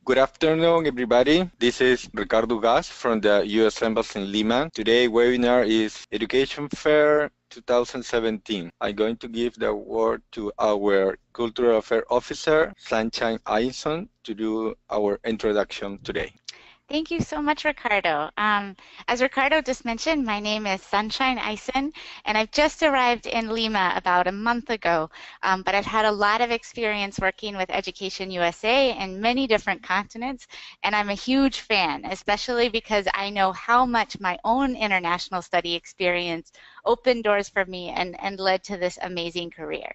Good afternoon, everybody. This is Ricardo Gas from the U.S. Embassy in Lima. Today's webinar is Education Fair 2017. I'm going to give the word to our Cultural Affairs Officer, Sunshine Eisen, to do our introduction today. Thank you so much, Ricardo. As Ricardo just mentioned, my name is Sunshine Eisen, and I've just arrived in Lima about a month ago, but I've had a lot of experience working with Education USA in many different continents, and I'm a huge fan, especially because I know how much my own international study experience opened doors for me and led to this amazing career.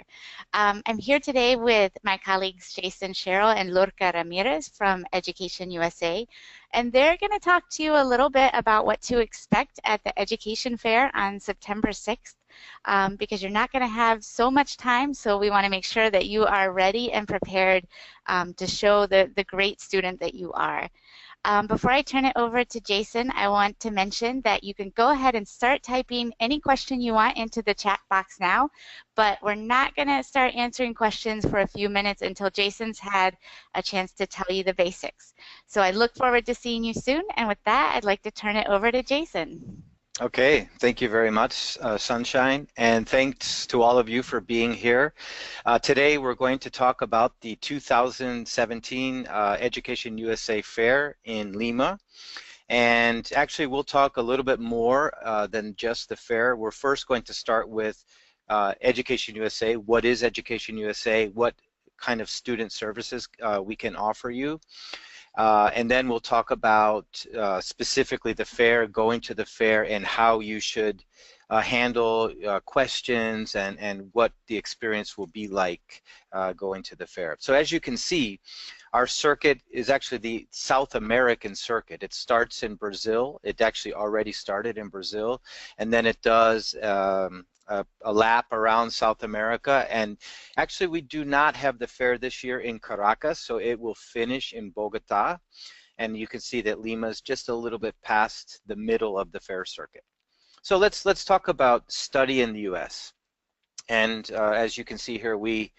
I'm here today with my colleagues Jason Sherrill and Luca Ramirez from Education USA, and they're going to talk to you a little bit about what to expect at the Education Fair on September 6th, because you're not going to have so much time, so we want to make sure that you are ready and prepared to show the great student that you are. Before I turn it over to Jason, I want to mention that you can go ahead and start typing any question you want into the chat box now, but we're not going to start answering questions for a few minutes until Jason's had a chance to tell you the basics. So I look forward to seeing you soon, and with that, I'd like to turn it over to Jason. Okay, thank you very much, Sunshine, and thanks to all of you for being here. Today we're going to talk about the 2017 Education USA Fair in Lima, and actually we'll talk a little bit more than just the fair. We're first going to start with Education USA. What is Education USA? What kind of student services we can offer you? And then we'll talk about specifically the fair, going to the fair, and how you should handle questions and what the experience will be like going to the fair. So as you can see, our circuit is actually the South American circuit. It starts in Brazil. It actually already started in Brazil, and then it does a lap around South America. And actually we do not have the fair this year in Caracas, so it will finish in Bogota, and you can see that Lima is just a little bit past the middle of the fair circuit. So let's talk about study in the US. And as you can see here, we're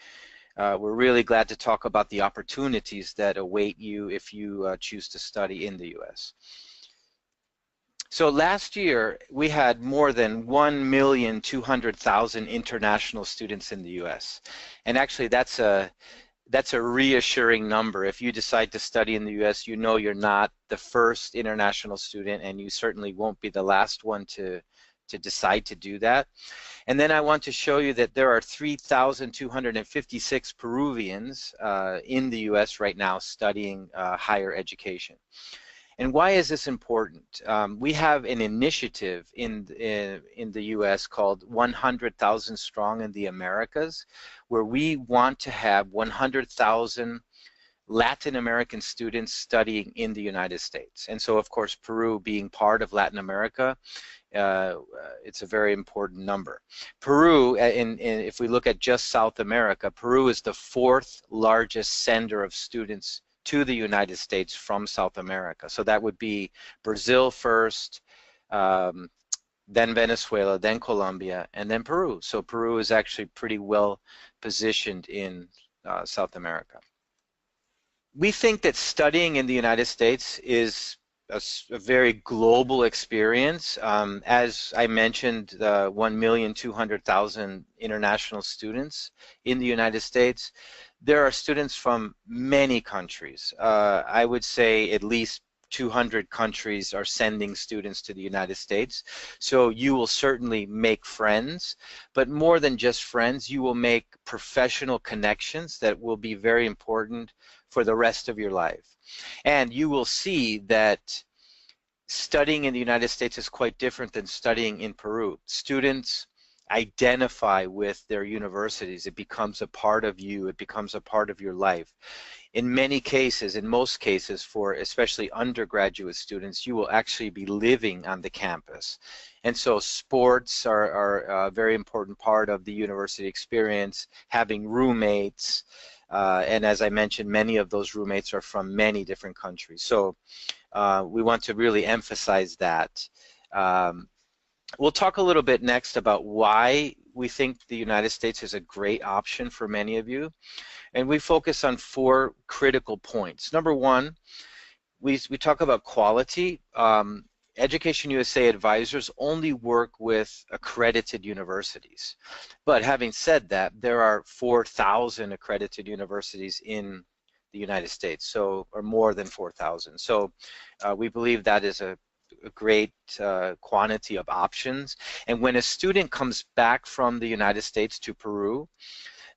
really glad to talk about the opportunities that await you if you choose to study in the US. So last year we had more than 1,200,000 international students in the US, and actually that's a reassuring number. If you decide to study in the US, you know you're not the first international student, and you certainly won't be the last one to decide to do that. And then I want to show you that there are 3,256 Peruvians in the US right now studying higher education. And why is this important? We have an initiative in the US called 100,000 Strong in the Americas, where we want to have 100,000 Latin American students studying in the United States. And so, of course, Peru being part of Latin America, it's a very important number. Peru, if we look at just South America, Peru is the 4th largest sender of students to the United States from South America. So that would be Brazil first, then Venezuela, then Colombia, and then Peru. So Peru is actually pretty well positioned in South America. We think that studying in the United States is a very global experience. As I mentioned, 1,200,000 international students in the United States. There are students from many countries. I would say at least 200 countries are sending students to the United States. So you will certainly make friends, but more than just friends, you will make professional connections that will be very important for the rest of your life. And you will see that studying in the United States is quite different than studying in Peru. Students identify with their universities. It becomes a part of you. It becomes a part of your life. In many cases, in most cases, for especially undergraduate students, you will actually be living on the campus. And so sports are a very important part of the university experience, having roommates, and as I mentioned, many of those roommates are from many different countries. So we want to really emphasize that. We'll talk a little bit next about why we think the United States is a great option for many of you, and we focus on 4 critical points. Number one, we talk about quality. Education USA advisors only work with accredited universities. But having said that, there are 4,000 accredited universities in the United States, so, or more than 4,000. So we believe that is a great quantity of options. And when a student comes back from the United States to Peru,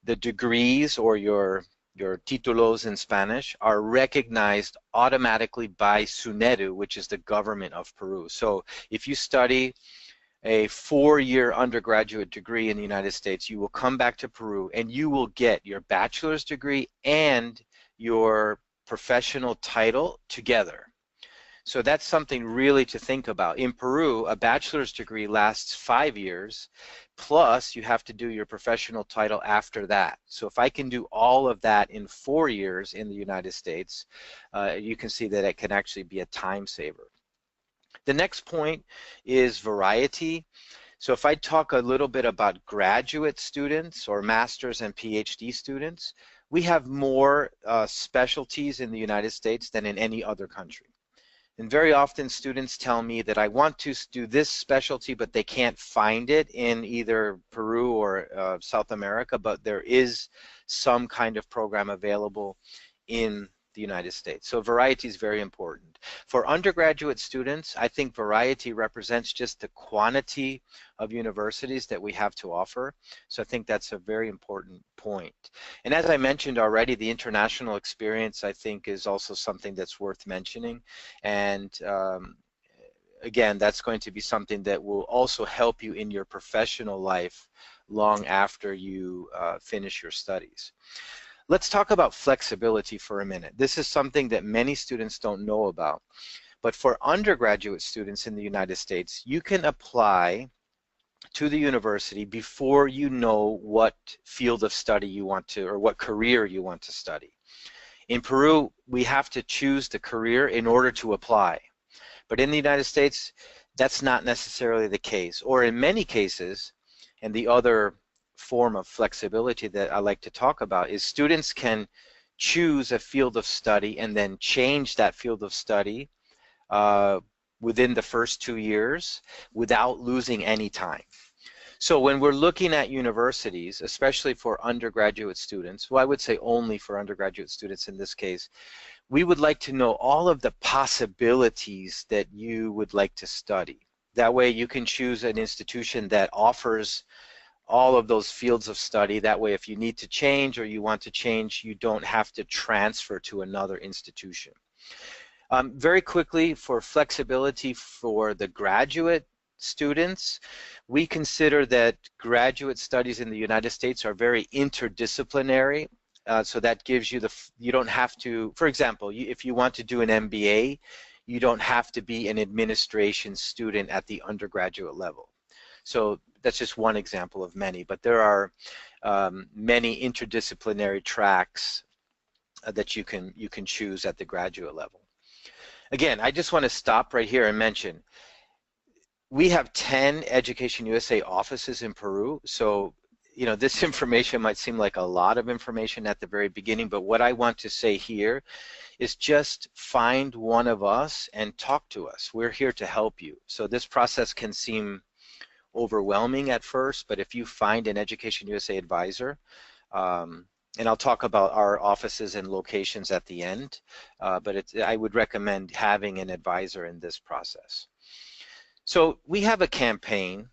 the degrees, or your títulos in Spanish, are recognized automatically by SUNEDU, which is the government of Peru. So if you study a 4-year undergraduate degree in the United States, you will come back to Peru and you will get your bachelor's degree and your professional title together. So that's something really to think about. In Peru, a bachelor's degree lasts 5 years, plus you have to do your professional title after that. So if I can do all of that in 4 years in the United States, you can see that it can actually be a time saver. The next point is variety. So if I talk a little bit about graduate students or master's and PhD students, we have more specialties in the United States than in any other country. And very often students tell me that I want to do this specialty, but they can't find it in either Peru or South America, but there is some kind of program available in the United States. So variety is very important. For undergraduate students, I think variety represents just the quantity of universities that we have to offer. So I think that's a very important point. And as I mentioned already, the international experience, I think, is also something that's worth mentioning. And again, that's going to be something that will also help you in your professional life long after you finish your studies. Let's talk about flexibility for a minute. This is something that many students don't know about. But for undergraduate students in the United States, you can apply to the university before you know what field of study you want to, or what career you want to study. In Peru, we have to choose the career in order to apply. But in the United States, that's not necessarily the case. Or in many cases, and the other form of flexibility that I like to talk about is students can choose a field of study and then change that field of study within the first 2 years without losing any time. So when we're looking at universities, especially for undergraduate students, well, I would say only for undergraduate students in this case, we would like to know all of the possibilities that you would like to study. That way you can choose an institution that offers all of those fields of study. That way, if you need to change or you want to change, you don't have to transfer to another institution. Very quickly, for flexibility for the graduate students, we consider that graduate studies in the United States are very interdisciplinary. So that gives you you don't have to, for example, if you want to do an MBA, you don't have to be an administration student at the undergraduate level. So that's just one example of many, but there are many interdisciplinary tracks that you can choose at the graduate level. Again, I just want to stop right here and mention we have 10 Education USA offices in Peru. So, you know, this information might seem like a lot of information at the very beginning, but what I want to say here is just find one of us and talk to us. We're here to help you. So this process can seem overwhelming at first, but if you find an Education USA advisor, and I'll talk about our offices and locations at the end, but I would recommend having an advisor in this process. So we have a campaign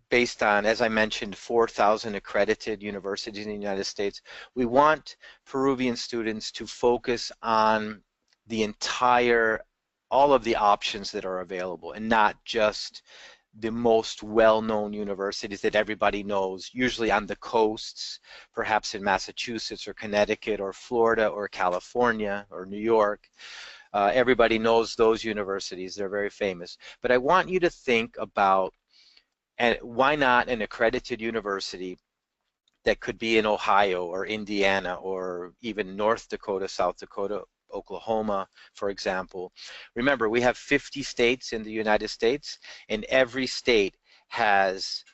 based on, as I mentioned, 4,000 accredited universities in the United States. We want Peruvian students to focus on the all of the options that are available, and not just the most well-known universities that everybody knows, usually on the coasts, perhaps in Massachusetts or Connecticut or Florida or California or New York. Everybody knows those universities, they're very famous. But I want you to think about, and why not an accredited university that could be in Ohio or Indiana or even North Dakota, South Dakota, Oklahoma, for example. Remember, we have 50 states in the United States, and every state has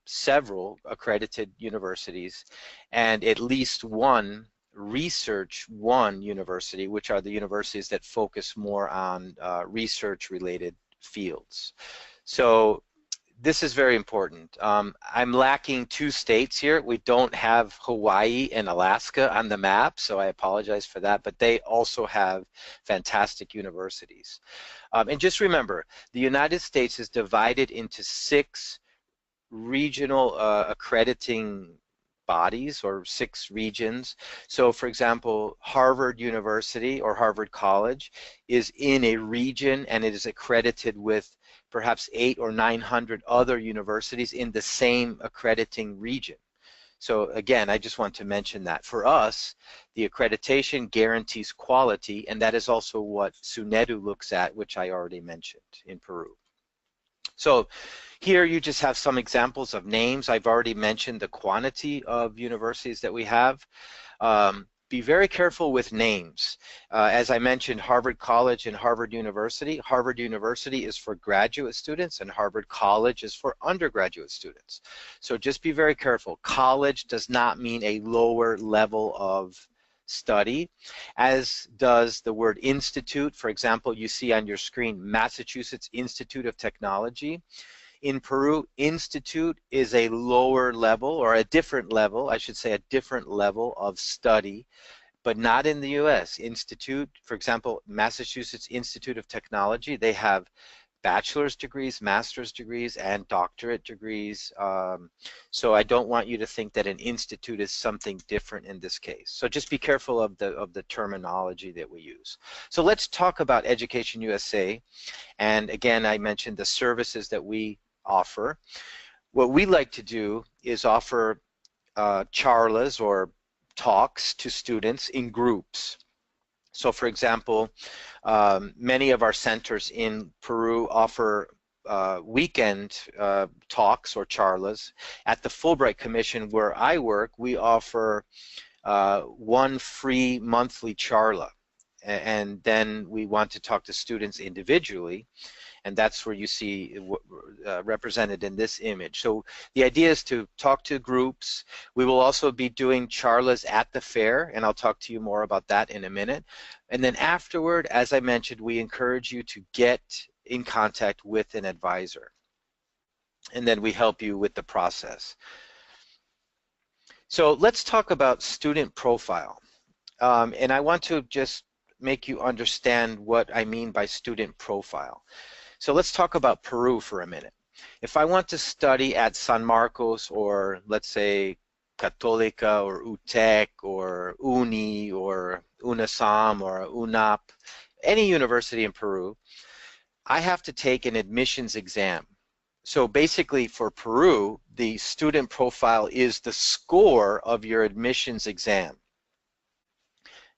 several accredited universities and at least one research university, which are the universities that focus more on research related fields. So this is very important. I'm lacking 2 states here. We don't have Hawaii and Alaska on the map, so I apologize for that, but they also have fantastic universities. And just remember, the United States is divided into 6 regional accrediting bodies, or 6 regions. So for example, Harvard University or Harvard College is in a region and it is accredited with perhaps 800 or 900 other universities in the same accrediting region. So again, I just want to mention that for us, the accreditation guarantees quality, and that is also what SUNEDU looks at, which I already mentioned in Peru. So here you just have some examples of names. I've already mentioned the quantity of universities that we have. Be very careful with names. As I mentioned, Harvard College and Harvard University. Harvard University is for graduate students and Harvard College is for undergraduate students. So just be very careful. College does not mean a lower level of study, as does the word institute. For example, you see on your screen Massachusetts Institute of Technology. In Peru, institute is a lower level, or a different level, I should say a different level of study, but not in the US. Institute, for example, Massachusetts Institute of Technology, they have bachelor's degrees, master's degrees, and doctorate degrees. So I don't want you to think that an institute is something different in this case. So just be careful of the terminology that we use. So let's talk about Education USA. And again, I mentioned the services that we offer. What we like to do is offer charlas or talks to students in groups. So for example, many of our centers in Peru offer weekend talks or charlas. At the Fulbright Commission where I work, we offer 1 free monthly charla, and then we want to talk to students individually, and that's where you see represented in this image. So the idea is to talk to groups. We will also be doing charlas at the fair, and I'll talk to you more about that in a minute. And then afterward, as I mentioned, we encourage you to get in contact with an advisor, and then we help you with the process. So let's talk about student profile, and I want to just make you understand what I mean by student profile. So let's talk about Peru for a minute. If I want to study at San Marcos, or let's say Católica or UTEC or UNI or UNASAM or UNAP, any university in Peru, I have to take an admissions exam. So basically for Peru, the student profile is the score of your admissions exam.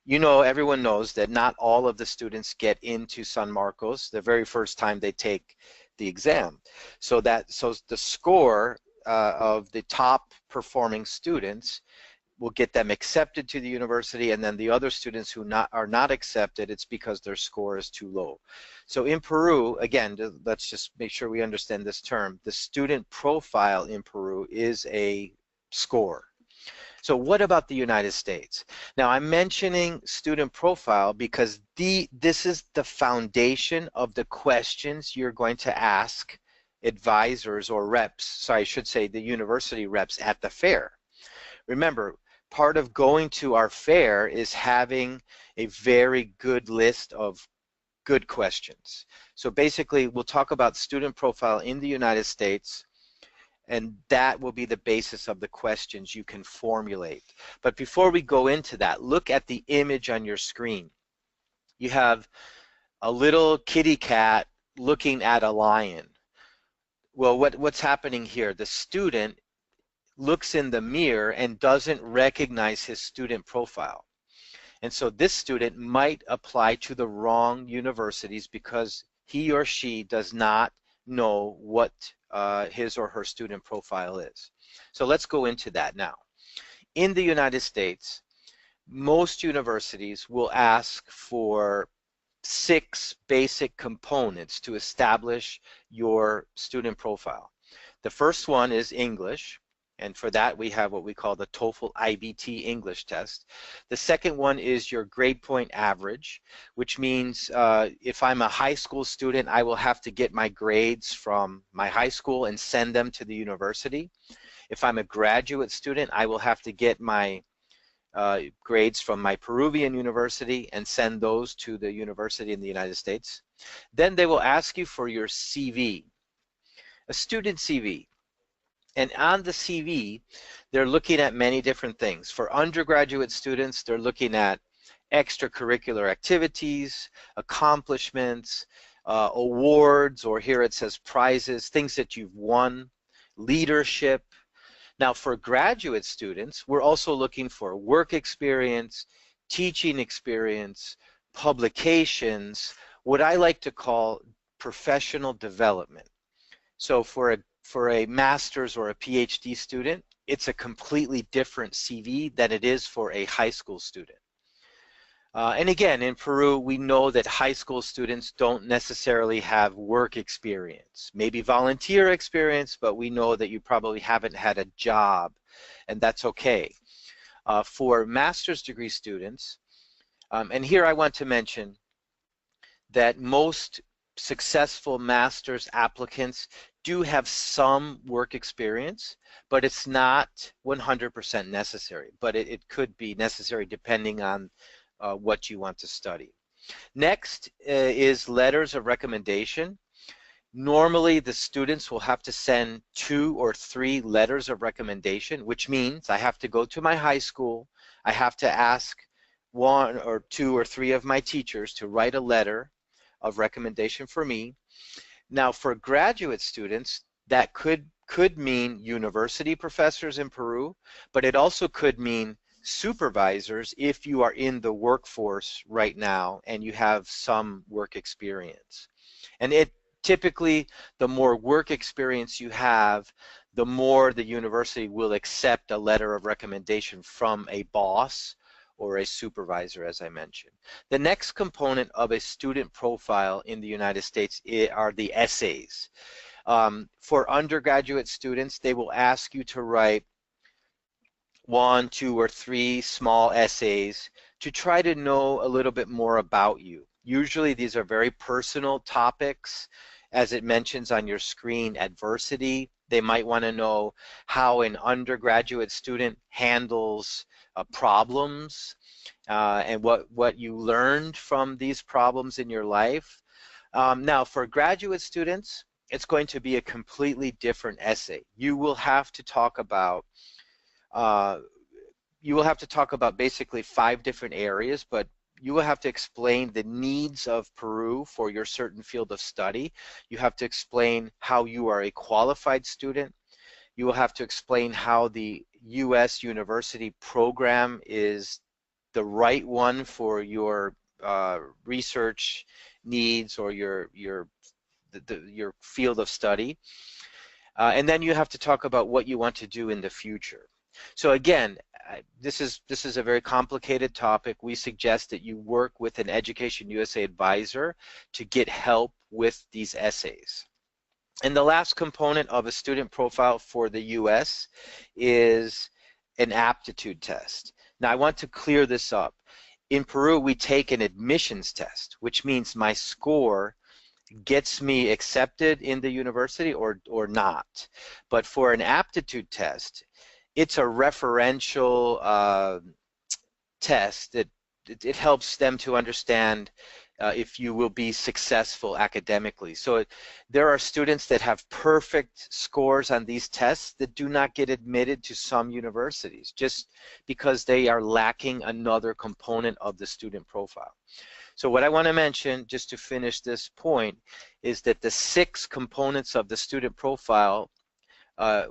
You know, everyone knows that not all of the students get into San Marcos the very first time they take the exam. So the score of the top performing students will get them accepted to the university, and then the other students who are not accepted, it's because their score is too low. So in Peru, again, let's just make sure we understand this term. The student profile in Peru is a score. So what about the United States? Now I'm mentioning student profile because this is the foundation of the questions you're going to ask advisors or reps, so I should say the university reps at the fair. Remember, part of going to our fair is having a very good list of good questions. So basically we'll talk about student profile in the United States, and that will be the basis of the questions you can formulate. But before we go into that, look at the image on your screen. You have a little kitty cat looking at a lion. Well, what's happening here? The student looks in the mirror and doesn't recognize his student profile. And so this student might apply to the wrong universities because he or she does not know what his or her student profile is. So let's go into that now. In the United States, most universities will ask for 6 basic components to establish your student profile. The first one is English, and for that we have what we call the TOEFL IBT English test. The second one is your grade point average, which means if I'm a high school student, I will have to get my grades from my high school and send them to the university. If I'm a graduate student, I will have to get my grades from my Peruvian university and send those to the university in the United States. Then they will ask you for your CV, a student CV. And on the CV, they're looking at many different things. For undergraduate students, they're looking at extracurricular activities, accomplishments, awards, or here it says prizes, things that you've won, leadership. Now for graduate students, we're also looking for work experience, teaching experience, publications, what I like to call professional development. So for a master's or a PhD student, it's a completely different CV than it is for a high school student. And again, in Peru, we know that high school students don't necessarily have work experience, maybe volunteer experience, but we know that you probably haven't had a job, and that's okay. For master's degree students, and here I want to mention that most successful master's applicants do have some work experience, but it's not 100% necessary, but it could be necessary depending on what you want to study. Next is letters of recommendation. Normally the students will have to send 2 or 3 letters of recommendation, which means I have to go to my high school, I have to ask 1 or 2 or 3 of my teachers to write a letter of recommendation for me. Now for graduate students, that could mean university professors in Peru, but it also could mean supervisors if you are in the workforce right now and you have some work experience. And typically, the more work experience you have, the more the university will accept a letter of recommendation from a boss or a supervisor, as I mentioned. The next component of a student profile in the United States are the essays. For undergraduate students, they will ask you to write 1, 2, or 3 small essays to try to know a little bit more about you. Usually these are very personal topics, as it mentions on your screen, adversity. They might want to know how an undergraduate student handles problems and what you learned from these problems in your life. Now for graduate students, it's going to be a completely different essay. You will have to talk about basically 5 different areas, but you will have to explain the needs of Peru for your certain field of study. You have to explain how you are a qualified student. You will have to explain how the U.S. university program is the right one for your research needs or your field of study. And then you have to talk about what you want to do in the future. So again, this is a very complicated topic. We suggest that you work with an EducationUSA advisor to get help with these essays. And the last component of a student profile for the US is an aptitude test. Now I want to clear this up. In Peru, we take an admissions test, which means my score gets me accepted in the university or not. But for an aptitude test, it's a referential test that it helps them to understand if you will be successful academically. So there are students that have perfect scores on these tests that do not get admitted to some universities just because they are lacking another component of the student profile. So what I want to mention, just to finish this point, is that the 6 components of the student profile,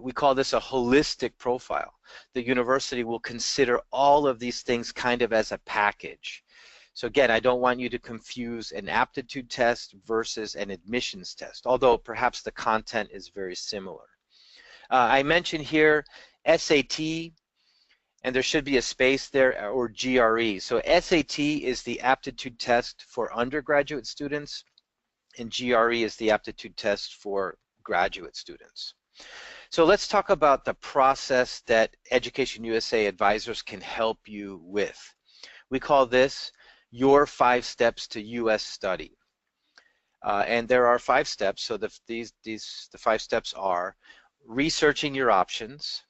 we call this a holistic profile. The university will consider all of these things kind of as a package. So again, I don't want you to confuse an aptitude test versus an admissions test, although perhaps the content is very similar. I mentioned here SAT, and there should be a space there, or GRE. So SAT is the aptitude test for undergraduate students, and GRE is the aptitude test for graduate students. So let's talk about the process that Education USA advisors can help you with. We call this your 5 steps to US study. And there are 5 steps. So the 5 steps are researching your options,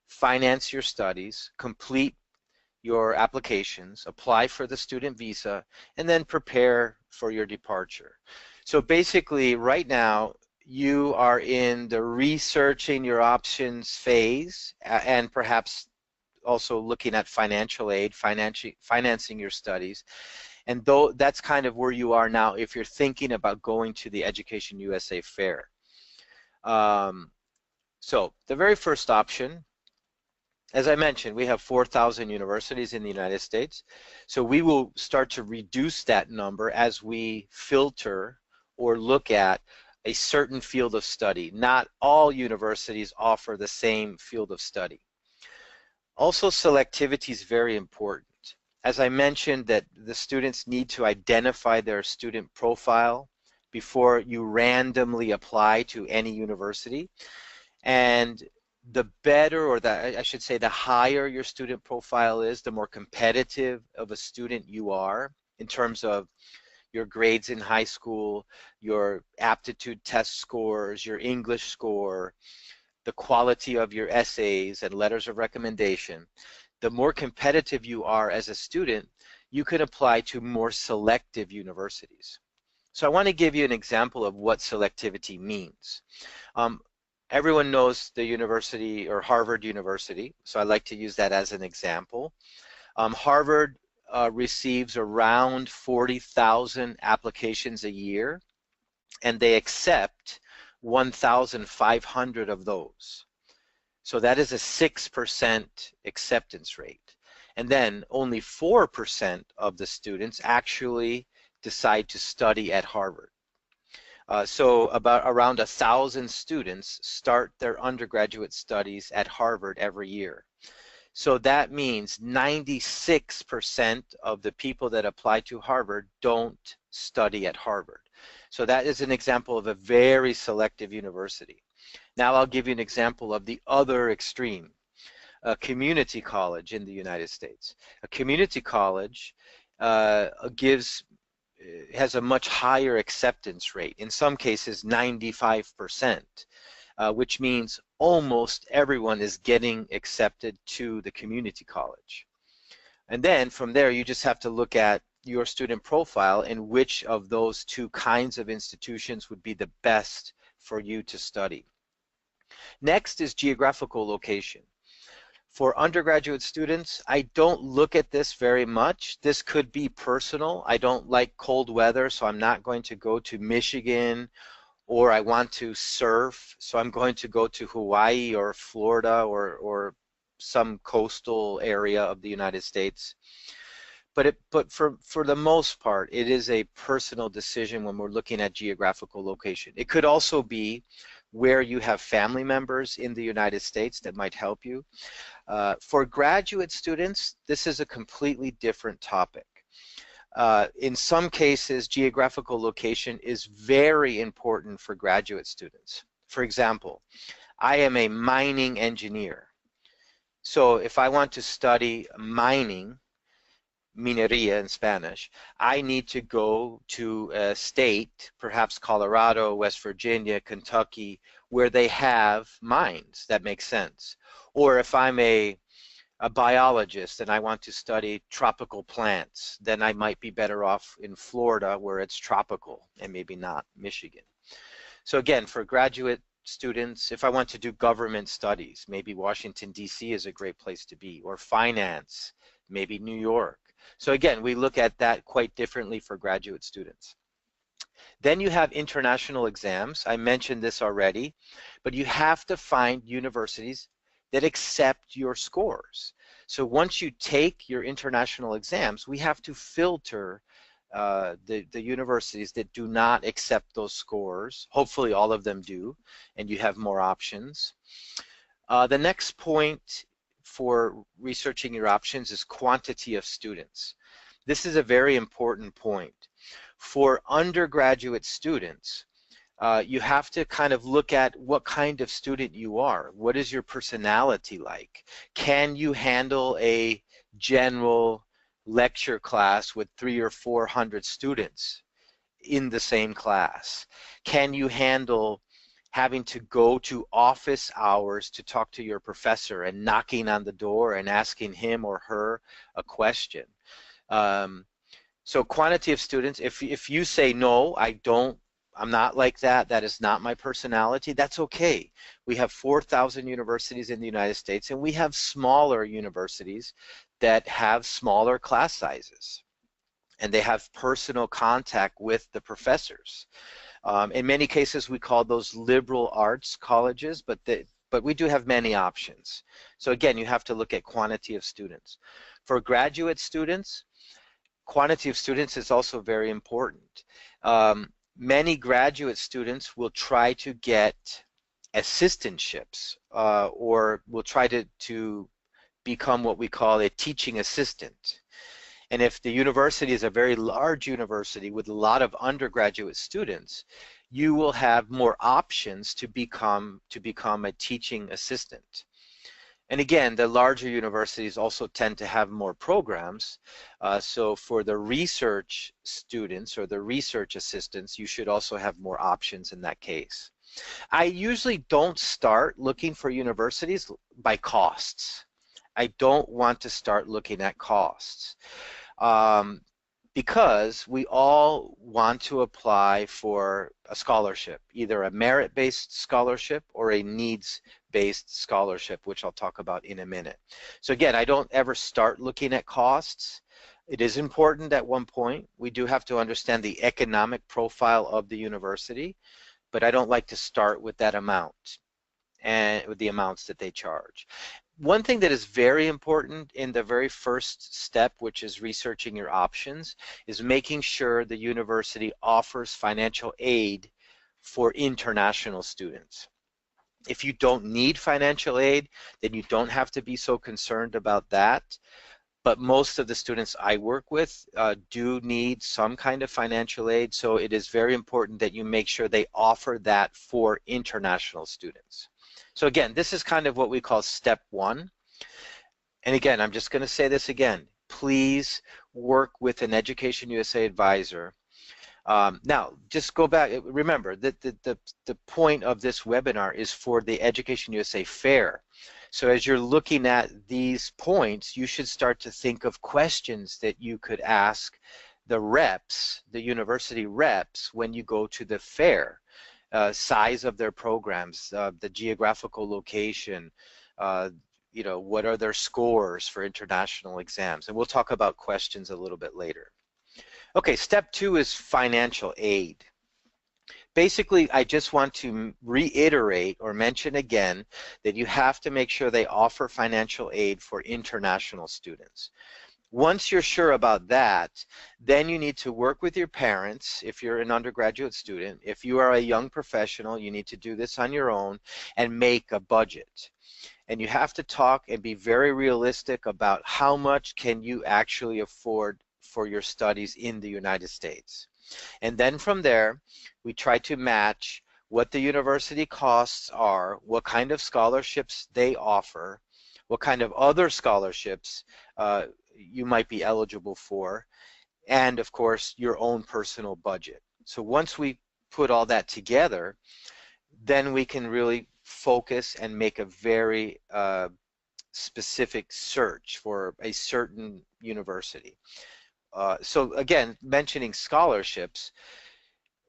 finance your studies, complete your applications, apply for the student visa, and then prepare for your departure. So basically right now you are in the researching your options phase and perhaps also looking at financial aid, financing your studies. And though that's kind of where you are now if you're thinking about going to the Education USA Fair. So the very first option, as I mentioned, we have 4,000 universities in the United States. So we will start to reduce that number as we filter or look at a certain field of study. Not all universities offer the same field of study. Also, selectivity is very important. As I mentioned, that the students need to identify their student profile before you randomly apply to any university. And the better, or I should say the higher your student profile is, the more competitive of a student you are in terms of your grades in high school, your aptitude test scores, your English score, the quality of your essays and letters of recommendation. The more competitive you are as a student, you can apply to more selective universities. So I want to give you an example of what selectivity means. Everyone knows the university, or Harvard University, so I like to use that as an example. Harvard receives around 40,000 applications a year, and they accept 1,500 of those. So that is a 6% acceptance rate. And then only 4% of the students actually decide to study at Harvard. So around 1,000 students start their undergraduate studies at Harvard every year. So that means 96% of the people that apply to Harvard don't study at Harvard. So that is an example of a very selective university. Now I'll give you an example of the other extreme, a community college in the United States. A community college has a much higher acceptance rate, in some cases 95%, which means almost everyone is getting accepted to the community college. And then from there you just have to look at your student profile and which of those 2 kinds of institutions would be the best for you to study. Next is geographical location. For undergraduate students, I don't look at this very much. This could be personal. I don't like cold weather, so I'm not going to go to Michigan, or I want to surf, so I'm going to go to Hawaii or Florida or some coastal area of the United States. But for the most part, it is a personal decision when we're looking at geographical location. It could also be where you have family members in the United States that might help you. For graduate students, this is a completely different topic. In some cases, geographical location is very important for graduate students. For example, I am a mining engineer. So if I want to study mining, minería in Spanish, I need to go to a state, perhaps Colorado, West Virginia, Kentucky, where they have mines. That makes sense. Or if I'm a biologist and I want to study tropical plants, then I might be better off in Florida where it's tropical and maybe not Michigan. So again, for graduate students, if I want to do government studies, maybe Washington, D.C. is a great place to be, or finance, maybe New York. So again, we look at that quite differently for graduate students. Then you have international exams. I mentioned this already, but you have to find universities that accept your scores. So once you take your international exams, we have to filter the universities that do not accept those scores. Hopefully all of them do, and you have more options. The next point for researching your options is quantity of students. This is a very important point. For undergraduate students, you have to kind of look at what kind of student you are. What is your personality like? Can you handle a general lecture class with 300 or 400 students in the same class? Can you handle having to go to office hours to talk to your professor and knocking on the door and asking him or her a question? So quantity of students, if you say, no, I'm not like that, that is not my personality, that's okay. We have 4,000 universities in the United States, and we have smaller universities that have smaller class sizes, and they have personal contact with the professors. In many cases, we call those liberal arts colleges, but we do have many options. So again, you have to look at quantity of students. For graduate students, quantity of students is also very important. Many graduate students will try to get assistantships or will try to become what we call a teaching assistant. And if the university is a very large university with a lot of undergraduate students, you will have more options to become a teaching assistant. And again, the larger universities also tend to have more programs. So for the research students or the research assistants, you should also have more options in that case. I usually don't start looking for universities by costs. I don't want to start looking at costs because we all want to apply for a scholarship, either a merit-based scholarship or a needs-based scholarship, which I'll talk about in a minute. So again, I don't ever start looking at costs. It is important at one point. We do have to understand the economic profile of the university, but I don't like to start with that amount and with the amounts that they charge. One thing that is very important in the very first step, which is researching your options, is making sure the university offers financial aid for international students. If you don't need financial aid, then you don't have to be so concerned about that. But most of the students I work with do need some kind of financial aid, so it is very important that you make sure they offer that for international students. So again, this is kind of what we call step one. And again, I'm just going to say this again. Please work with an EducationUSA advisor. Now, just go back. Remember that the point of this webinar is for the EducationUSA Fair. So as you're looking at these points, you should start to think of questions that you could ask the reps, the university reps, when you go to the fair. Size of their programs, the geographical location, you know, what are their scores for international exams, and we'll talk about questions a little bit later. Okay, step two is financial aid. Basically, I just want to reiterate or mention again that you have to make sure they offer financial aid for international students. Once you're sure about that, then you need to work with your parents if you're an undergraduate student. If you are a young professional, you need to do this on your own and make a budget. And you have to talk and be very realistic about how much can you actually afford for your studies in the United States. And then from there, we try to match what the university costs are, what kind of scholarships they offer, what kind of other scholarships you might be eligible for, and of course your own personal budget. So once we put all that together, then we can really focus and make a very specific search for a certain university. So again, mentioning scholarships,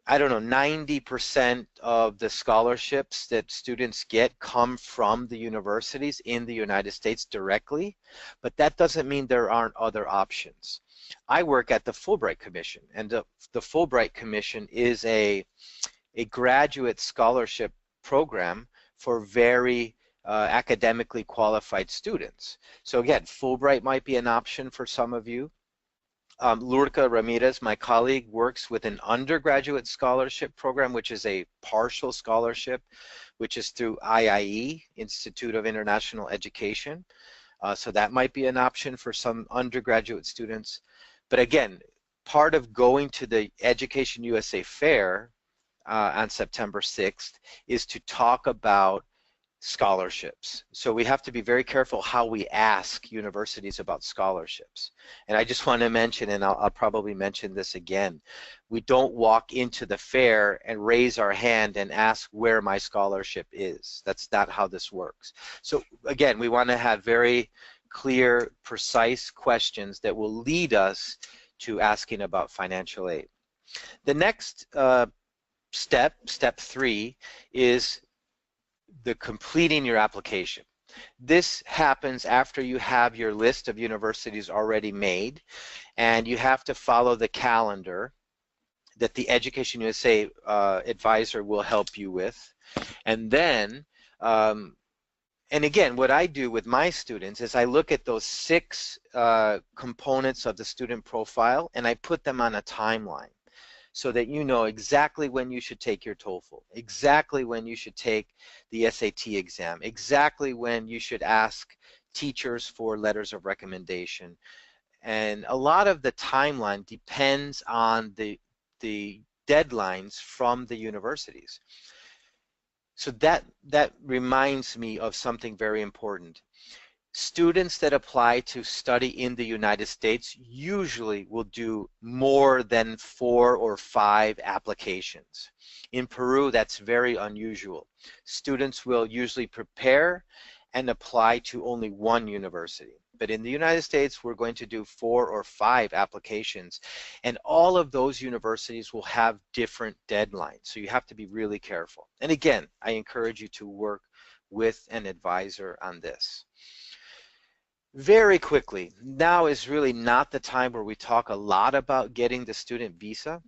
I don't know, 90% of the scholarships that students get come from the universities in the United States directly, but that doesn't mean there aren't other options. I work at the Fulbright Commission, and the Fulbright Commission is a graduate scholarship program for very academically qualified students. So again, Fulbright might be an option for some of you. Luca Ramirez, my colleague, works with an undergraduate scholarship program, which is a partial scholarship, which is through IIE, Institute of International Education. So that might be an option for some undergraduate students. But again, part of going to the EducationUSA Fair, on September 6th is to talk about scholarships. So we have to be very careful how we ask universities about scholarships. And I just want to mention, and I'll probably mention this again, we don't walk into the fair and raise our hand and ask where my scholarship is. That's not how this works. So again, we want to have very clear, precise questions that will lead us to asking about financial aid. The next step 3, is the completing your application. This happens after you have your list of universities already made, and you have to follow the calendar that the Education USA advisor will help you with. And then, and again, what I do with my students is I look at those 6 components of the student profile and I put them on a timeline, so that you know exactly when you should take your TOEFL, exactly when you should take the SAT exam, exactly when you should ask teachers for letters of recommendation. And a lot of the timeline depends on the deadlines from the universities. So that reminds me of something very important. Students that apply to study in the United States usually will do more than 4 or 5 applications. In Peru, that's very unusual. Students will usually prepare and apply to only 1 university. But in the United States, we're going to do 4 or 5 applications, and all of those universities will have different deadlines. So you have to be really careful. And again, I encourage you to work with an advisor on this. Very quickly, now is really not the time where we talk a lot about getting the student visa,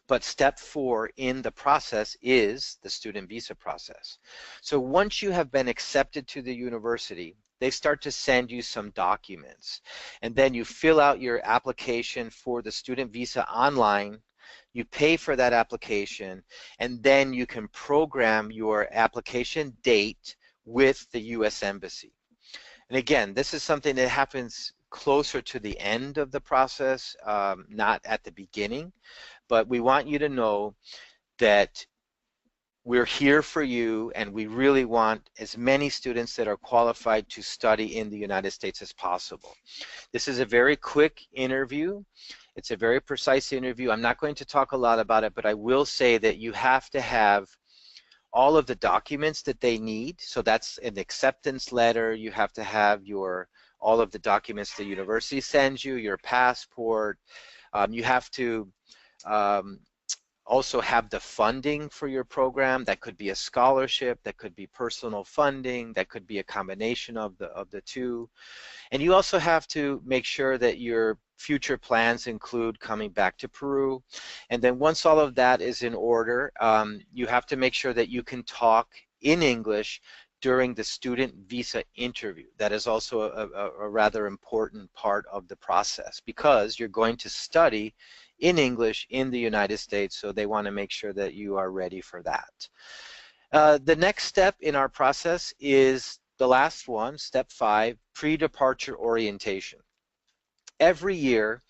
but step 4 in the process is the student visa process. So once you have been accepted to the university, they start to send you some documents, and then you fill out your application for the student visa online, you pay for that application, and then you can program your application date with the U.S. Embassy. And again, this is something that happens closer to the end of the process, not at the beginning, but we want you to know that we're here for you, and we really want as many students that are qualified to study in the United States as possible. This is a very quick interview. It's a very precise interview. I'm not going to talk a lot about it, but I will say that you have to have all of the documents that they need. So that's an acceptance letter. You have to have all of the documents the university sends you, your passport. You have to also have the funding for your program. That could be a scholarship, that could be personal funding, that could be a combination of the two. And you also have to make sure that your future plans include coming back to Peru. And then once all of that is in order, you have to make sure that you can talk in English during the student visa interview. That is also a rather important part of the process, because you're going to study in English in the United States, so they want to make sure that you are ready for that. The next step in our process is the last one, step 5, pre-departure orientation. Every year,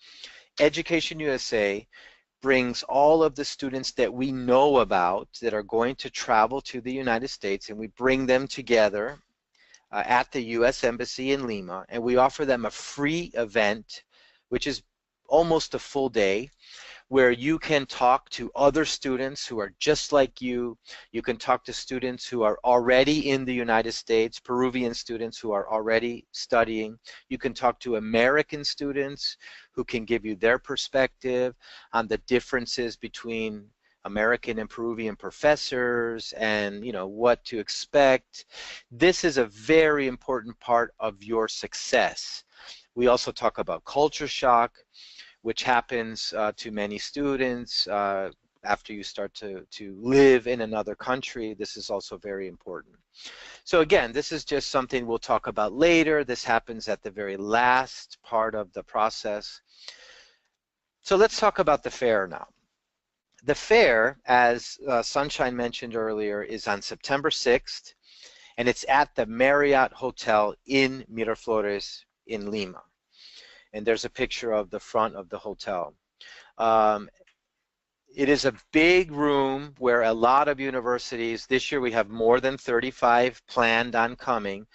Education USA brings all of the students that we know about that are going to travel to the United States, and we bring them together at the U.S. Embassy in Lima, and we offer them a free event, which is almost a full day, where you can talk to other students who are just like you. You can talk to students who are already in the United States, Peruvian students who are already studying. You can talk to American students who can give you their perspective on the differences between American and Peruvian professors, and what to expect. This is a very important part of your success. We also talk about culture shock, which happens to many students after you start to live in another country. This is also very important. So again, this is just something we'll talk about later. This happens at the very last part of the process. So let's talk about the fair now. The fair, as Sunshine mentioned earlier, is on September 6th, and it's at the Marriott Hotel in Miraflores in Lima. And there's a picture of the front of the hotel. It is a big room where a lot of universities, this year we have more than 35 planned on coming.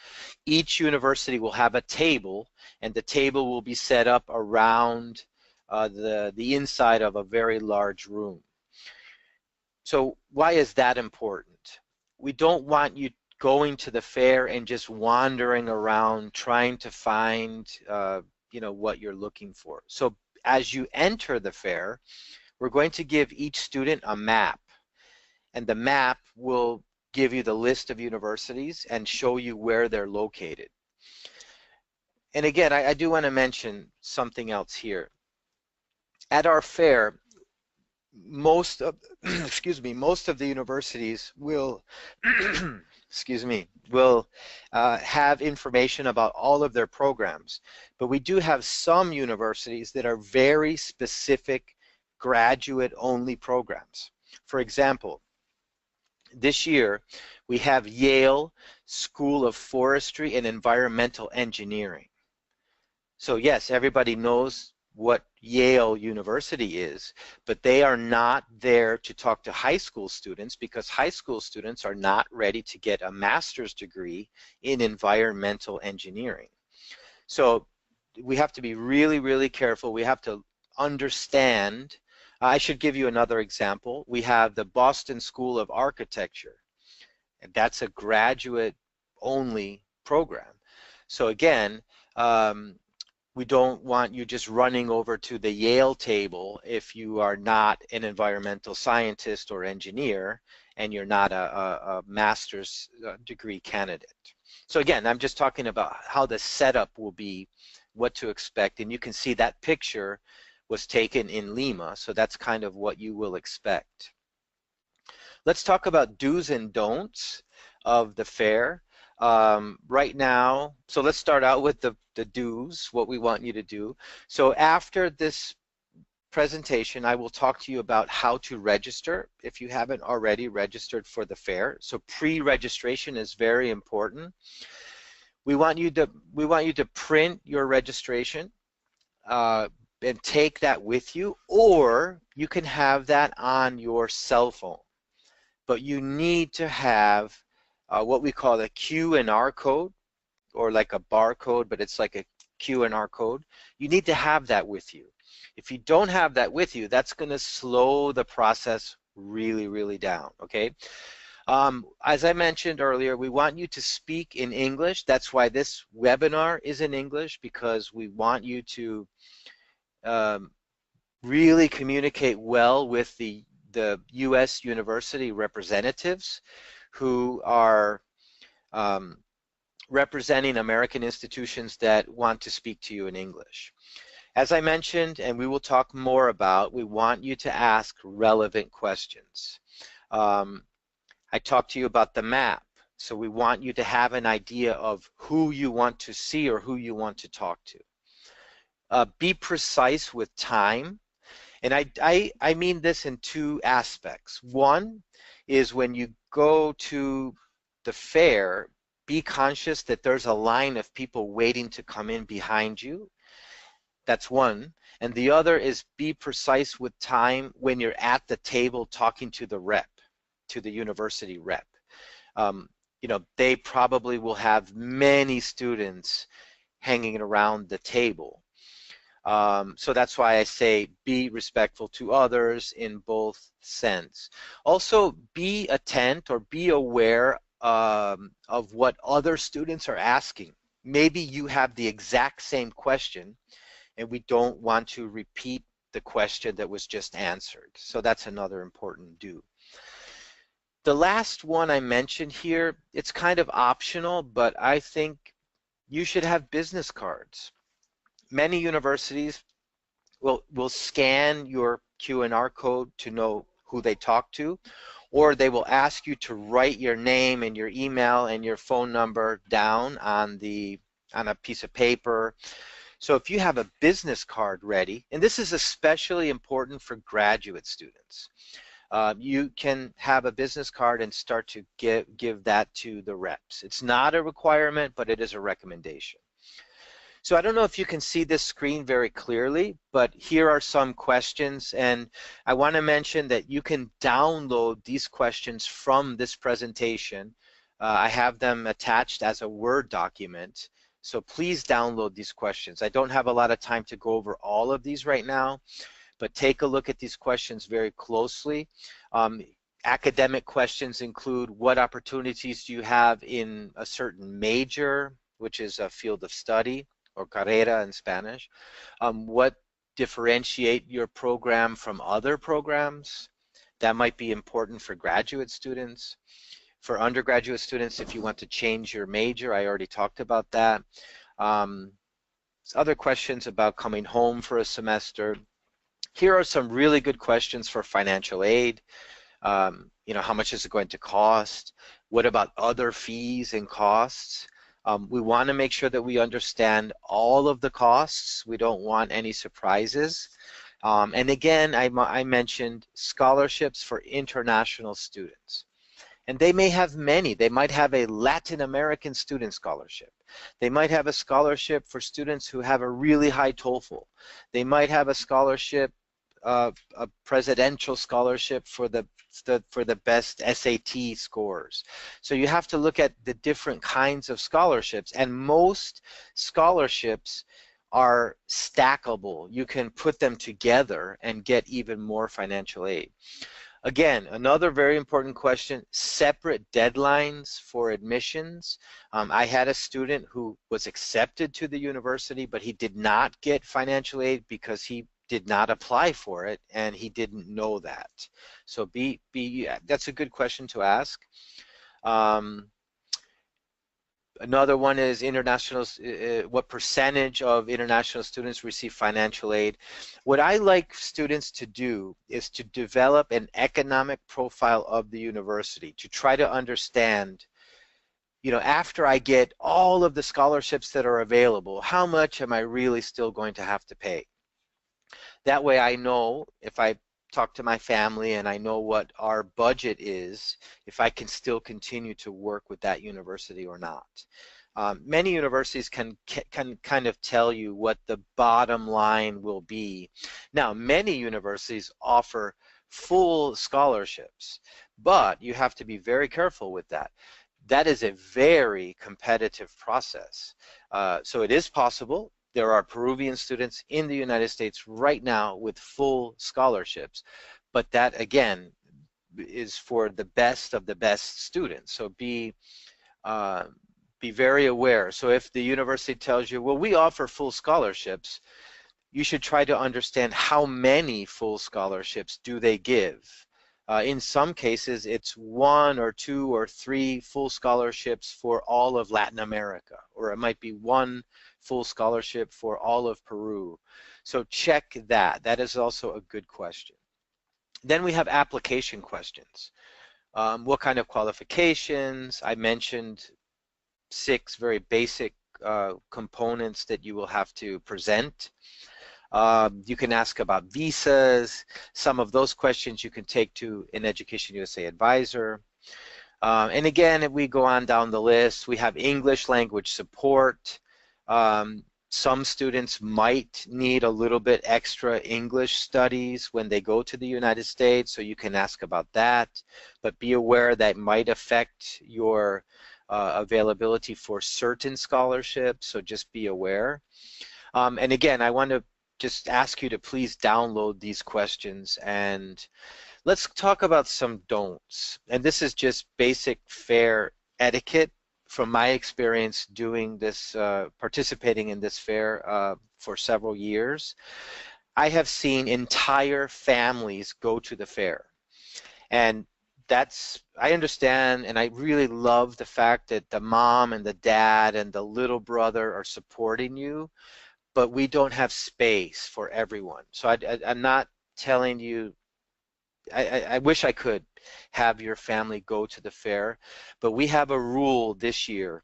Each university will have a table, and the table will be set up around the inside of a very large room. So why is that important? We don't want you going to the fair and just wandering around trying to find you know, what you're looking for. So as you enter the fair, we're going to give each student a map, and the map will give you the list of universities and show you where they're located. And again, I do want to mention something else here. At our fair, most of excuse me, most of the universities will excuse me, will have information about all of their programs, but we do have some universities that are very specific graduate only programs. For example, this year we have Yale School of Forestry and Environmental Engineering. So yes, everybody knows what Yale University is, but they are not there to talk to high school students because high school students are not ready to get a master's degree in environmental engineering. So we have to be really, really careful. We have to understand. I should give you another example. We have the Boston School of Architecture, and that's a graduate only program. So again, we don't want you just running over to the Yale table if you are not an environmental scientist or engineer and you're not a master's degree candidate. So again, I'm just talking about how the setup will be, what to expect, and you can see that picture was taken in Lima, so that's kind of what you will expect. Let's talk about do's and don'ts of the fair. Right now, so let's start out with the do's, what we want you to do. So after this presentation, I will talk to you about how to register if you haven't already registered for the fair. So pre-registration is very important. We want you to print your registration and take that with you, or you can have that on your cell phone. But you need to have what we call a Q&R code, or like a barcode, but it's like a Q&R code. You need to have that with you. If you don't have that with you, that's going to slow the process really, really down, okay? As I mentioned earlier, we want you to speak in English. That's why this webinar is in English, because we want you to really communicate well with the U.S. university representatives who are representing American institutions that want to speak to you in English. As I mentioned, and we will talk more about, we want you to ask relevant questions. I talked to you about the map, so we want you to have an idea of who you want to see or who you want to talk to. Be precise with time, and I mean this in two aspects. One is when you go to the fair, be conscious that there's a line of people waiting to come in behind you. That's one. And the other is be precise with time when you're at the table talking to the rep, to the university rep. You know, they probably will have many students hanging around the table. So that's why I say be respectful to others in both sense. Also, be attent or be aware of what other students are asking. Maybe you have the exact same question and we don't want to repeat the question that was just answered. So that's another important do. The last one I mentioned here, it's kind of optional, but I think you should have business cards. Many universities will scan your Q&R code to know who they talk to, or they will ask you to write your name and your email and your phone number down on a piece of paper. So if you have a business card ready, and this is especially important for graduate students, you can have a business card and start to give that to the reps. It's not a requirement, but it is a recommendation. So I don't know if you can see this screen very clearly, but here are some questions, and I want to mention that you can download these questions from this presentation. I have them attached as a Word document, so please download these questions. I don't have a lot of time to go over all of these right now, but take a look at these questions very closely. Academic questions include what opportunities do you have in a certain major, which is a field of study, or carrera in Spanish. What differentiate your program from other programs? That might be important for graduate students. For undergraduate students, if you want to change your major, I already talked about that. Other questions about coming home for a semester. Here are some really good questions for financial aid. You know, how much is it going to cost? What about other fees and costs? We want to make sure that we understand all of the costs. We don't want any surprises. And again, I mentioned scholarships for international students. And they may have many. They might have a Latin American student scholarship. They might have a scholarship for students who have a really high TOEFL. They might have a scholarship, a presidential scholarship for the best SAT scores. So you have to look at the different kinds of scholarships, and most scholarships are stackable. You can put them together and get even more financial aid. Again, another very important question, separate deadlines for admissions. I had a student who was accepted to the university, but he did not get financial aid because he did not apply for it, and he didn't know that. So that's a good question to ask. Another one is what percentage of international students receive financial aid? What I like students to do is to develop an economic profile of the university, to try to understand, you know, after I get all of the scholarships that are available, how much am I really still going to have to pay? That way I know, if I talk to my family and I know what our budget is, if I can still continue to work with that university or not. Many universities can kind of tell you what the bottom line will be. Now, many universities offer full scholarships, but you have to be very careful with that. That is a very competitive process. So it is possible. There are Peruvian students in the United States right now with full scholarships, but that again is for the best of the best students. So be very aware. So if the university tells you, well, we offer full scholarships, you should try to understand how many full scholarships do they give. In some cases, it's 1 or 2 or 3 full scholarships for all of Latin America, or it might be 1 full scholarship for all of Peru. So check that. That is also a good question. Then we have application questions. What kind of qualifications? I mentioned 6 very basic components that you will have to present. You can ask about visas. Some of those questions you can take to an EducationUSA advisor. And again, if we go on down the list, we have English language support. Some students might need a little bit extra English studies when they go to the United States, so you can ask about that. But be aware that might affect your availability for certain scholarships, so just be aware. And again, I want to just ask you to please download these questions, and let's talk about some don'ts. And this is just basic fair etiquette from my experience doing this, participating in this fair for several years. I have seen entire families go to the fair, and I understand, and I really love the fact that the mom and the dad and the little brother are supporting you, but we don't have space for everyone. So I'm not telling you, I wish I could have your family go to the fair, but we have a rule this year.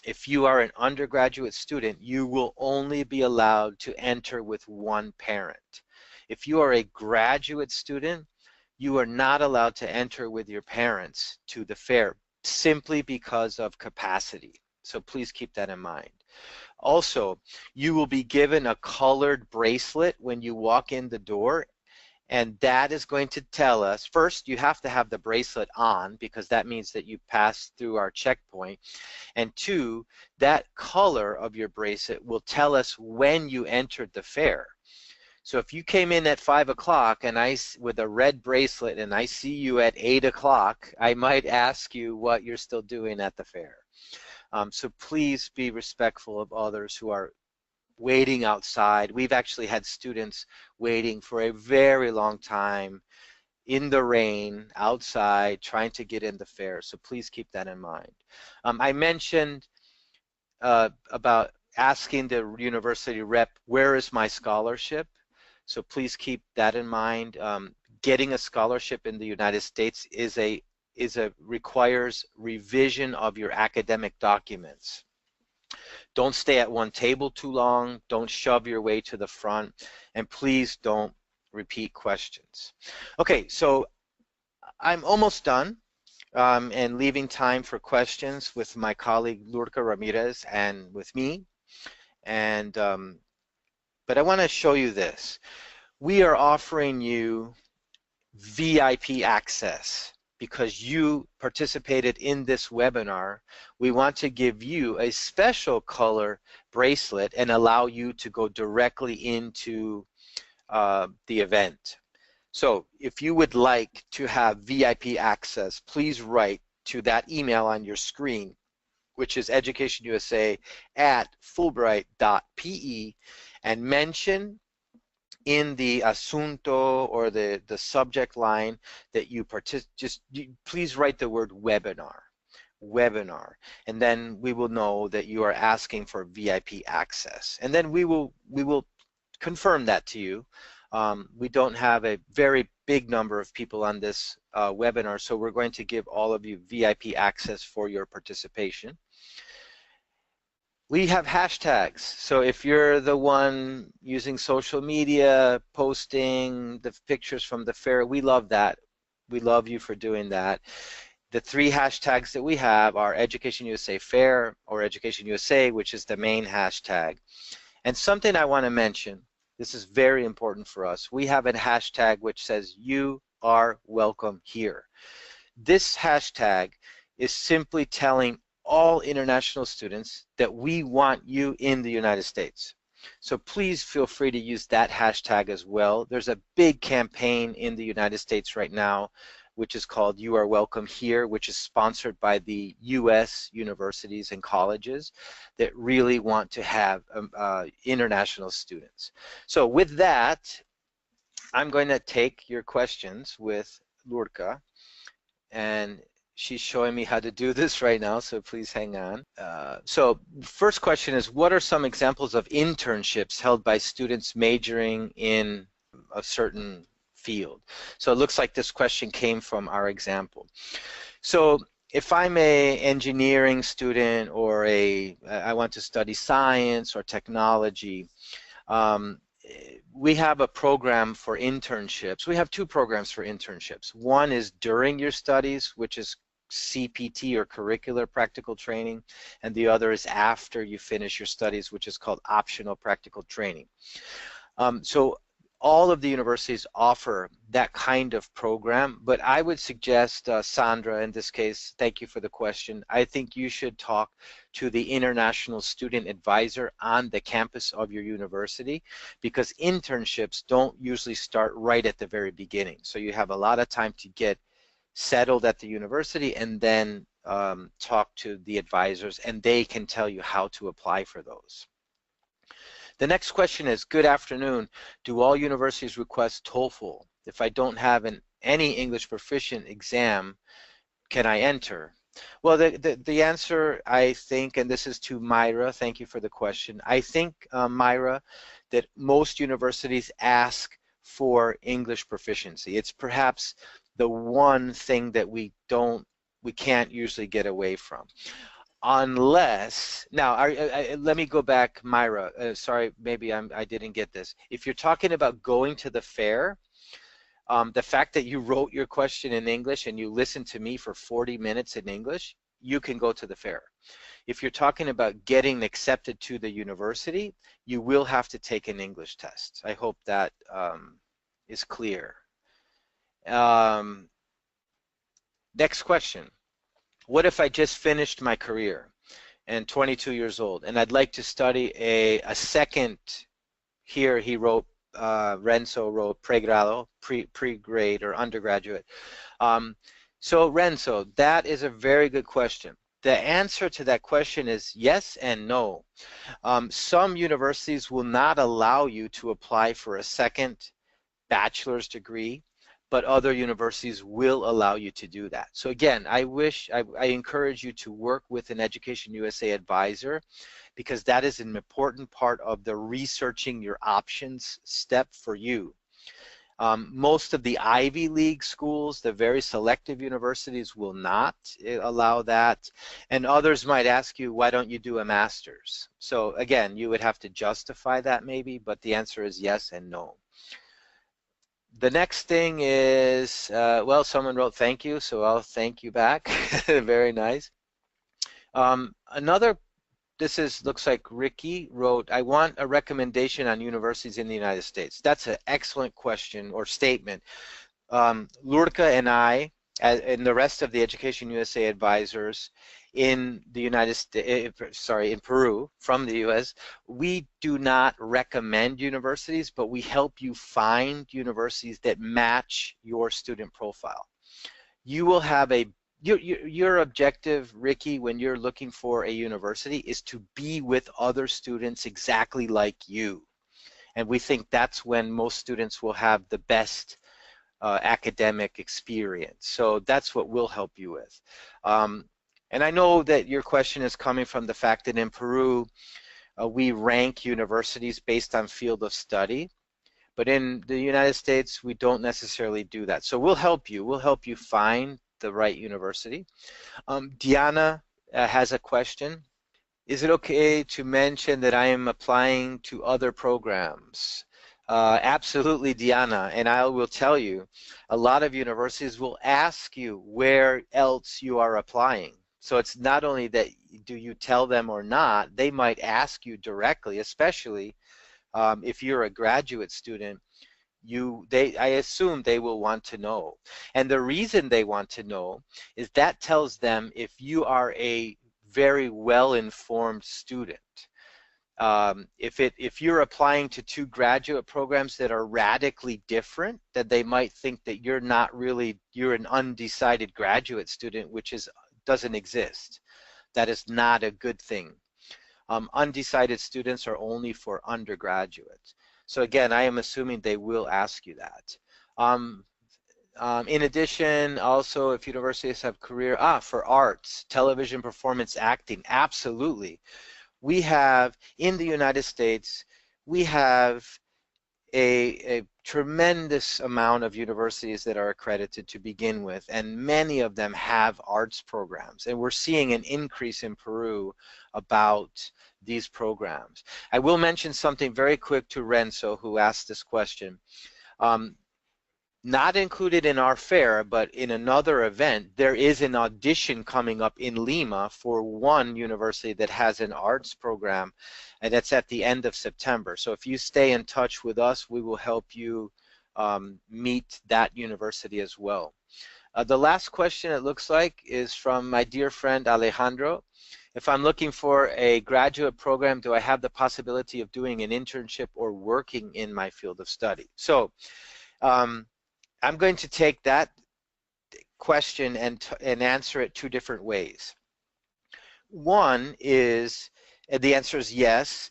If you are an undergraduate student, you will only be allowed to enter with 1 parent. If you are a graduate student, you are not allowed to enter with your parents to the fair simply because of capacity. So please keep that in mind. Also, you will be given a colored bracelet when you walk in the door, and that is going to tell us, first, you have to have the bracelet on because that means that you passed through our checkpoint. And two, that color of your bracelet will tell us when you entered the fair. So if you came in at 5 o'clock and with a red bracelet and I see you at 8 o'clock, I might ask you what you're still doing at the fair. So please be respectful of others who are waiting outside. We've actually had students waiting for a very long time in the rain outside trying to get in the fair. So please keep that in mind. I mentioned about asking the university rep, where is my scholarship? So please keep that in mind. Getting a scholarship in the United States requires revision of your academic documents. Don't stay at one table too long. Don't shove your way to the front, and please don't repeat questions. Okay, so I'm almost done and leaving time for questions with my colleague Luca Ramirez and with me. And but I want to show you this. We are offering you VIP access because you participated in this webinar. We want to give you a special color bracelet and allow you to go directly into the event. So if you would like to have VIP access, please write to that email on your screen, which is educationusa@fulbright.pe, and mention in the asunto or the subject line that you please write the word webinar, and then we will know that you are asking for VIP access, and then we will confirm that to you. We don't have a very big number of people on this webinar, so we're going to give all of you VIP access for your participation. We have hashtags, so if you're the one using social media, posting the pictures from the fair, we love that. We love you for doing that. The 3 hashtags that we have are EducationUSA Fair or EducationUSA, which is the main hashtag. And something I want to mention, this is very important for us. We have a hashtag which says, "You are welcome here." This hashtag is simply telling all international students that we want you in the United States. So please feel free to use that hashtag as well. There's a big campaign in the United States right now which is called "You Are Welcome Here," which is sponsored by the US universities and colleges that really want to have international students. So with that, I'm going to take your questions with Luca, and she's showing me how to do this right now, so please hang on. So first question is, what are some examples of internships held by students majoring in a certain field? So it looks like this question came from our example. So if I'm an engineering student or I want to study science or technology, we have a program for internships. We have 2 programs for internships. One is during your studies, which is CPT or curricular practical training, and the other is after you finish your studies, which is called optional practical training. So all of the universities offer that kind of program, but I would suggest, Sandra, in this case, thank you for the question, I think you should talk to the international student advisor on the campus of your university, because internships don't usually start right at the very beginning. So you have a lot of time to get settled at the university and then talk to the advisors, and they can tell you how to apply for those. The next question is, good afternoon, do all universities request TOEFL? If I don't have any English proficient exam, can I enter? Well, the answer, I think, and this is to Myra, thank you for the question, I think, Myra, that most universities ask for English proficiency. It's perhaps the one thing that we can't usually get away from. Unless, now, let me go back, Myra, sorry, maybe I didn't get this. If you're talking about going to the fair, the fact that you wrote your question in English and you listened to me for 40 minutes in English, you can go to the fair. If you're talking about getting accepted to the university, you will have to take an English test. I hope that is clear. Next question. What if I just finished my career and 22 years old and I'd like to study a second, here he wrote, Renzo wrote pregrado, pre-grade or undergraduate. So Renzo, that is a very good question. The answer to that question is yes and no. Some universities will not allow you to apply for a second bachelor's degree, but other universities will allow you to do that. So again, I encourage you to work with an Education USA advisor, because that is an important part of the researching your options step for you. Most of the Ivy League schools, the very selective universities, will not allow that, and others might ask you, why don't you do a master's? So again, you would have to justify that maybe, but the answer is yes and no. The next thing is, well, someone wrote thank you, so I'll thank you back. Very nice. Looks like Ricky wrote, I want a recommendation on universities in the United States. That's an excellent question or statement. Luca and I, and the rest of the Education USA advisors in the United States, in Peru, from the US, we do not recommend universities, but we help you find universities that match your student profile. You will have your objective, Ricky, when you're looking for a university is to be with other students exactly like you. And we think that's when most students will have the best academic experience. So that's what we'll help you with. And I know that your question is coming from the fact that in Peru, we rank universities based on field of study. But in the United States, we don't necessarily do that. So we'll help you. We'll help you find the right university. Diana has a question. Is it okay to mention that I am applying to other programs? Absolutely, Diana, and I will tell you, a lot of universities will ask you where else you are applying. So it's not only that do you tell them or not, they might ask you directly, especially if you're a graduate student. I assume they will want to know. And the reason they want to know is that tells them if you are a very well-informed student. If you're applying to two graduate programs that are radically different, then they might think that you're an undecided graduate student, which doesn't exist. That is not a good thing. Undecided students are only for undergraduates. So again, I am assuming they will ask you that. In addition, also, if universities have career, for arts, television, performance, acting, absolutely. We have, in the United States, we have a tremendous amount of universities that are accredited to begin with, and many of them have arts programs. And we're seeing an increase in Peru about these programs. I will mention something very quick to Renzo, who asked this question. Not included in our fair, but in another event, there is an audition coming up in Lima for one university that has an arts program, and that's at the end of September. So if you stay in touch with us, we will help you meet that university as well. The last question, it looks like, is from my dear friend Alejandro. If I'm looking for a graduate program, do I have the possibility of doing an internship or working in my field of study? So I'm going to take that question and answer it two different ways. One is, the answer is yes,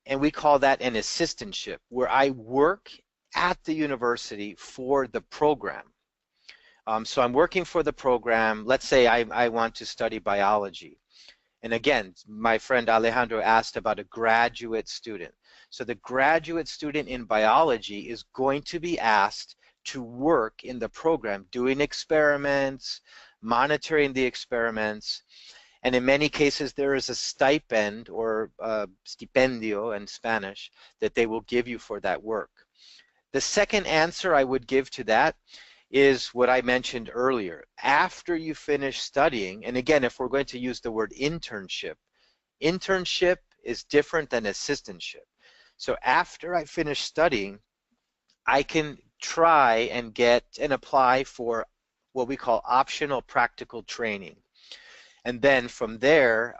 and we call that an assistantship, where I work at the university for the program. So I'm working for the program. Let's say I want to study biology. And again, my friend Alejandro asked about a graduate student. So the graduate student in biology is going to be asked to work in the program, doing experiments, monitoring the experiments, and in many cases there is a stipend or stipendio in Spanish that they will give you for that work. The second answer I would give to that is what I mentioned earlier. After you finish studying, and again, if we're going to use the word internship, internship is different than assistantship. So after I finish studying, I can try and get and apply for what we call optional practical training. And then from there,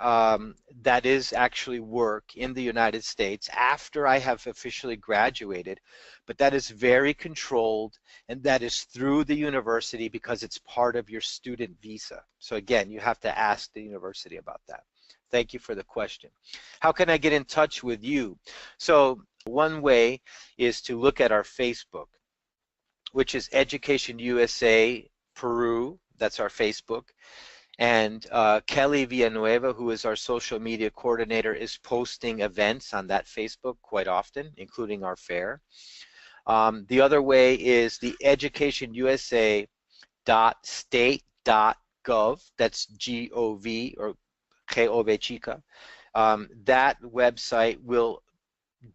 that is actually work in the United States after I have officially graduated, but that is very controlled, and that is through the university because it's part of your student visa. So again, you have to ask the university about that. Thank you for the question. How can I get in touch with you? So one way is to look at our Facebook, which is EducationUSA Peru. That's our Facebook. And Kelly Villanueva, who is our social media coordinator, is posting events on that Facebook quite often, including our fair. The other way is the educationusa.state.gov, that's G-O-V or G-O-V chica. That website will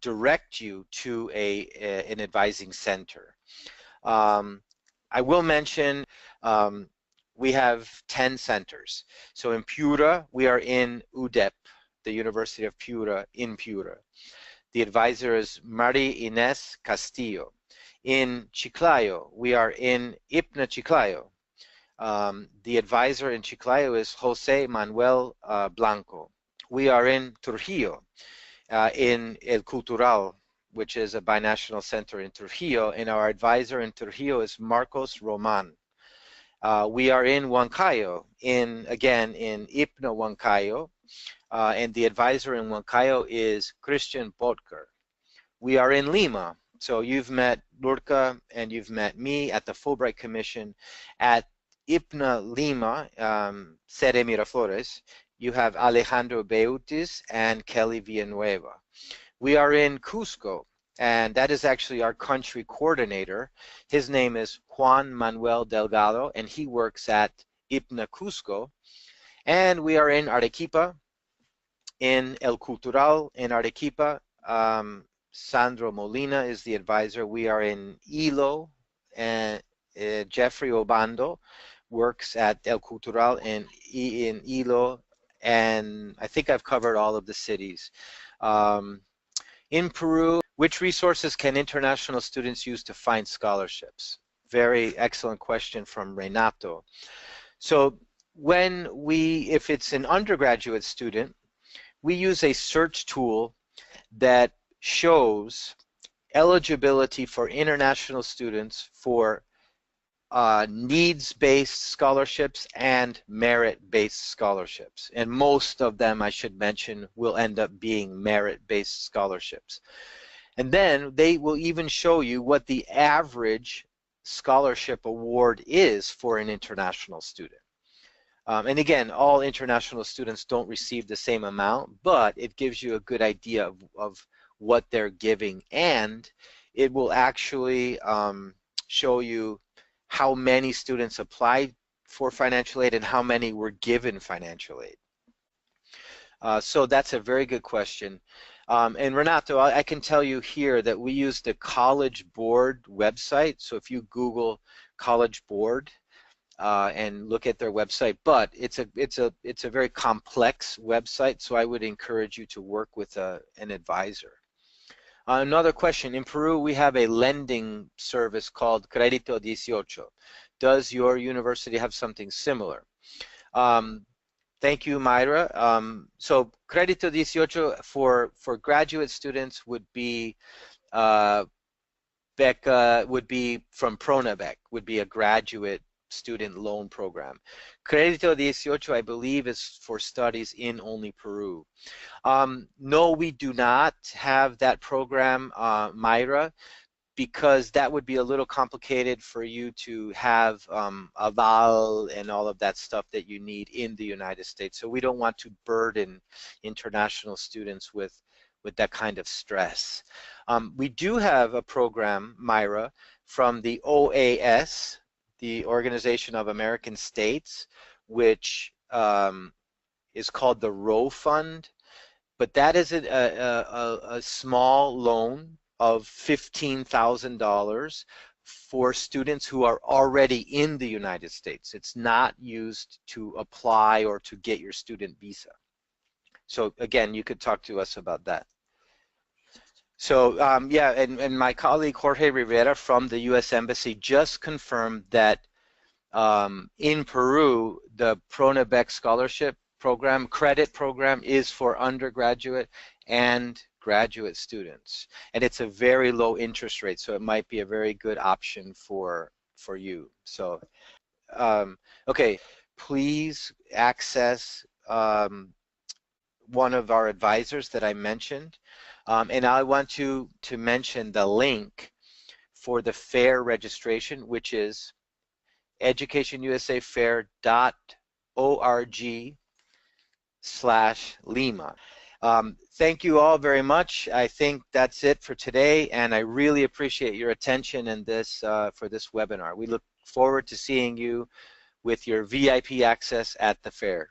direct you to an advising center. I will mention we have 10 centers. So in Piura, we are in UDEP, the University of Piura, in Piura. The advisor is Maria Inés Castillo. In Chiclayo, we are in IPNA Chiclayo. The advisor in Chiclayo is Jose Manuel Blanco. We are in Trujillo, in El Cultural, which is a binational center in Trujillo, and our advisor in Trujillo is Marcos Roman. We are in Huancayo, again in IPNA Huancayo, and the advisor in Huancayo is Christian Botker. We are in Lima, so you've met Luca and you've met me at the Fulbright Commission. At IPNA Lima, sede Miraflores, you have Alejandro Beutis and Kelly Villanueva. We are in Cusco, and that is actually our country coordinator. His name is Juan Manuel Delgado, and he works at IPNA Cusco. And we are in Arequipa, in El Cultural, in Arequipa. Sandro Molina is the advisor. We are in EE.UU, and Jeffrey Obando works at El Cultural in EE.UU, and I think I've covered all of the cities. In Peru, which resources can international students use to find scholarships? Very excellent question from Renato. So if it's an undergraduate student, we use a search tool that shows eligibility for international students for needs-based scholarships and merit-based scholarships. And most of them, I should mention, will end up being merit-based scholarships. And then they will even show you what the average scholarship award is for an international student. And again, all international students don't receive the same amount, but it gives you a good idea of what they're giving, and it will actually show you how many students applied for financial aid and how many were given financial aid. So that's a very good question. And Renato, I can tell you here that we use the College Board website. So if you Google College Board and look at their website, but it's a very complex website, so I would encourage you to work with an advisor. Another question, in Peru we have a lending service called Crédito 18. Does your university have something similar? Thank you, Myra. So Crédito 18 for graduate students would be Beca, would be from Pronabec, would be a graduate student loan program. Crédito 18, I believe, is for studies in only Peru. No, we do not have that program, Myra, because that would be a little complicated for you to have aval and all of that stuff that you need in the United States. So we don't want to burden international students with that kind of stress. We do have a program, Myra, from the OAS, the Organization of American States, which is called the Roe Fund, but that is a small loan of $15,000 for students who are already in the United States. It's not used to apply or to get your student visa. So again, you could talk to us about that. So yeah, and my colleague Jorge Rivera from the U.S. Embassy just confirmed that in Peru, the PRONABEC scholarship program, credit program, is for undergraduate and graduate students. And it's a very low interest rate, so it might be a very good option for you. So, okay, please access one of our advisors that I mentioned. And I want to mention the link for the fair registration, which is educationusafair.org/Lima. Thank you all very much. I think that's it for today, and I really appreciate your attention in this for this webinar. We look forward to seeing you with your VIP access at the fair.